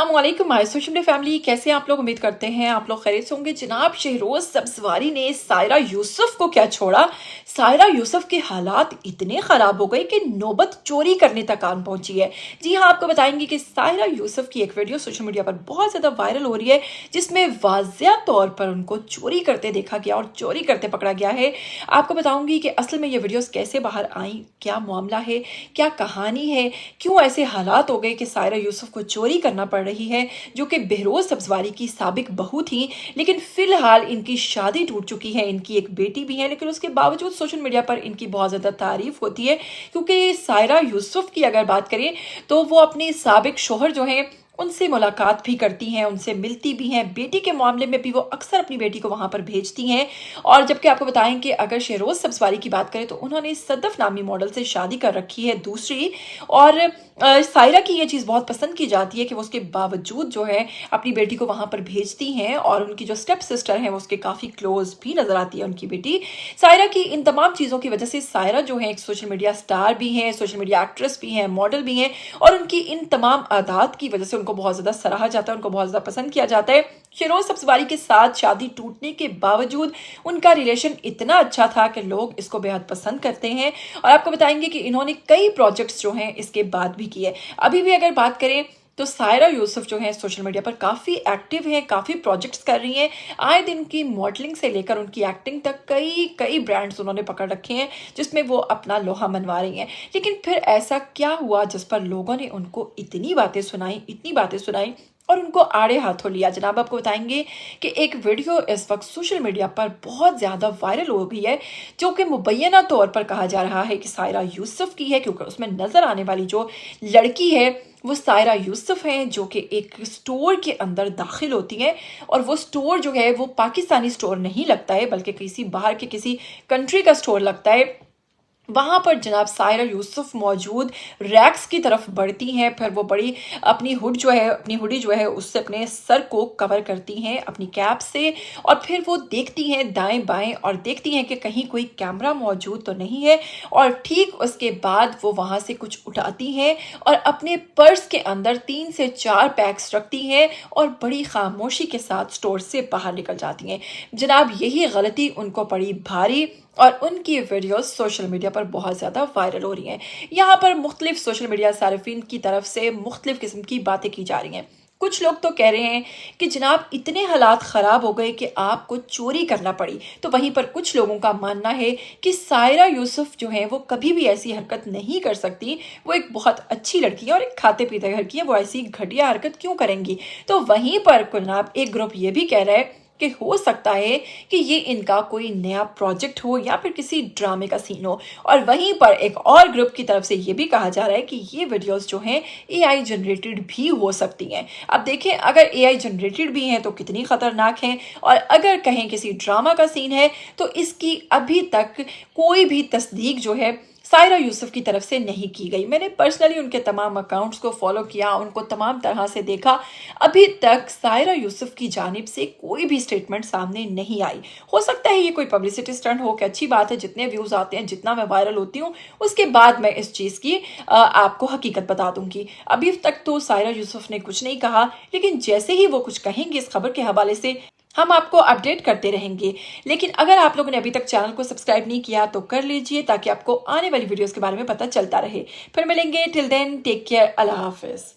अस्सलामुअलैकुम my social media family, कैसे हैं आप लोग। उम्मीद करते हैं आप लोग खैरियत से होंगे। जनाब शहरोज सब्जवारी ने सायरा यूसुफ को क्या छोड़ा। सायरा यूसुफ के हालात इतने ख़राब हो गए कि नौबत चोरी करने तक आन पहुंची है। जी हाँ, आपको बताएंगे कि सायरा यूसुफ की एक वीडियो सोशल मीडिया पर बहुत ज़्यादा वायरल हो रही है, जिसमें वाज़िया तौर पर उनको चोरी करते देखा गया और चोरी करते पकड़ा गया है। आपको बताऊंगी कि असल में ये वीडियोस कैसे बाहर आई, क्या मामला है, क्या कहानी है, क्यों ऐसे हालात हो गए कि सायरा यूसुफ को चोरी करना पड़ रही है, जो कि बहरोज सब्जवारी की साबिक बहू थी। लेकिन फिलहाल इनकी शादी टूट चुकी है, इनकी एक बेटी भी है, लेकिन उसके बावजूद सोशल मीडिया पर इनकी बहुत ज़्यादा तारीफ होती है। क्योंकि सायरा यूसुफ की अगर बात करें तो वो अपने साबिक शोहर जो हैं उनसे मुलाकात भी करती हैं, उनसे मिलती भी हैं। बेटी के मामले में भी वो अक्सर अपनी बेटी को वहाँ पर भेजती हैं। और जबकि आपको बताएं कि अगर शहरोज सब्जवारी की बात करें तो उन्होंने सदफ नामी मॉडल से शादी कर रखी है, दूसरी। और सायरा की ये चीज़ बहुत पसंद की जाती है कि वो उसके बावजूद जो है अपनी बेटी को वहाँ पर भेजती हैं। और उनकी जो स्टेप सिस्टर हैं वो उसके काफ़ी क्लोज भी नज़र आती है उनकी बेटी। सायरा की इन तमाम चीज़ों की वजह से सायरा जो है एक सोशल मीडिया स्टार भी हैं, सोशल मीडिया एक्ट्रेस भी हैं, मॉडल भी हैं। और उनकी इन तमाम आदात की वजह से उनको बहुत ज़्यादा सराहा जाता है, उनको बहुत ज़्यादा पसंद किया जाता है। शहरोज सब्जवारी के साथ शादी टूटने के बावजूद उनका रिलेशन इतना अच्छा था कि लोग इसको बेहद पसंद करते हैं। और आपको बताएंगे कि इन्होंने कई प्रोजेक्ट्स जो हैं इसके बाद भी किए। अभी भी अगर बात करें तो सायरा यूसुफ जो है सोशल मीडिया पर काफ़ी एक्टिव हैं, काफ़ी प्रोजेक्ट्स कर रही हैं। आए दिन की मॉडलिंग से लेकर उनकी एक्टिंग तक कई कई ब्रांड्स उन्होंने पकड़ रखे हैं, जिसमें वो अपना लोहा मनवा रही हैं। लेकिन फिर ऐसा क्या हुआ जिस पर लोगों ने उनको इतनी बातें सुनाई, इतनी बातें सुनाई और उनको आड़े हाथों लिया। जनाब आपको बताएंगे कि एक वीडियो इस वक्त सोशल मीडिया पर बहुत ज़्यादा वायरल हो गई है, जो कि मुबैना तौर पर कहा जा रहा है कि सायरा यूसुफ की है, क्योंकि उसमें नज़र आने वाली जो लड़की है वो सायरा यूसुफ हैं, जो कि एक स्टोर के अंदर दाखिल होती हैं। और वो स्टोर जो है वो पाकिस्तानी स्टोर नहीं लगता है, बल्कि किसी बाहर के किसी कंट्री का स्टोर लगता है। वहाँ पर जनाब सायरा यूसुफ मौजूद रैक्स की तरफ बढ़ती हैं। फिर वो बड़ी अपनी हुडी जो है उससे अपने सर को कवर करती हैं अपनी कैप से। और फिर वो देखती हैं दाएं बाएं और देखती हैं कि कहीं कोई कैमरा मौजूद तो नहीं है। और ठीक उसके बाद वो वहाँ से कुछ उठाती हैं और अपने पर्स के अंदर 3 से 4 पैक्स रखती हैं और बड़ी खामोशी के साथ स्टोर से बाहर निकल जाती हैं। जनाब यही गलती उनको पड़ी भारी और उनकी वीडियोस सोशल मीडिया पर बहुत ज़्यादा वायरल हो रही हैं। यहाँ पर मुख्तलिफ सोशल मीडिया सार्फिन की तरफ से मुख्तलिफ किस्म की बातें की जा रही हैं। कुछ लोग तो कह रहे हैं कि जनाब इतने हालात ख़राब हो गए कि आपको चोरी करना पड़ी। तो वहीं पर कुछ लोगों का मानना है कि सायरा यूसुफ जो है वो कभी भी ऐसी हरकत नहीं कर सकती। वो एक बहुत अच्छी लड़की है और एक खाते पीते घर की है, वो ऐसी घटिया हरकत क्यों करेंगी। तो वहीं पर जनाब एक ग्रुप ये भी कह रहा है कि हो सकता है कि ये इनका कोई नया प्रोजेक्ट हो या फिर किसी ड्रामे का सीन हो। और वहीं पर एक और ग्रुप की तरफ से ये भी कहा जा रहा है कि ये वीडियोस जो हैं एआई जनरेटेड भी हो सकती हैं। अब देखें, अगर एआई जनरेटेड भी हैं तो कितनी ख़तरनाक हैं, और अगर कहें किसी ड्रामा का सीन है तो इसकी अभी तक कोई भी तस्दीक जो है सायरा यूसुफ की तरफ से नहीं की गई। मैंने पर्सनली उनके तमाम अकाउंट्स को फॉलो किया, उनको तमाम तरह से देखा। अभी तक सायरा यूसुफ की जानिब से कोई भी स्टेटमेंट सामने नहीं आई। हो सकता है ये कोई पब्लिसिटी स्टंट हो कि अच्छी बात है, जितने व्यूज़ आते हैं, जितना मैं वायरल होती हूँ, उसके बाद मैं इस चीज़ की आपको हकीकत बता दूंगी। अभी तक तो सायरा यूसुफ ने कुछ नहीं कहा, लेकिन जैसे ही वो कुछ कहेंगे इस खबर के हवाले से हम आपको अपडेट करते रहेंगे। लेकिन अगर आप लोगों ने अभी तक चैनल को सब्सक्राइब नहीं किया तो कर लीजिए, ताकि आपको आने वाली वीडियोस के बारे में पता चलता रहे। फिर मिलेंगे, टिल देन टेक केयर, अल्लाह हाफिज़।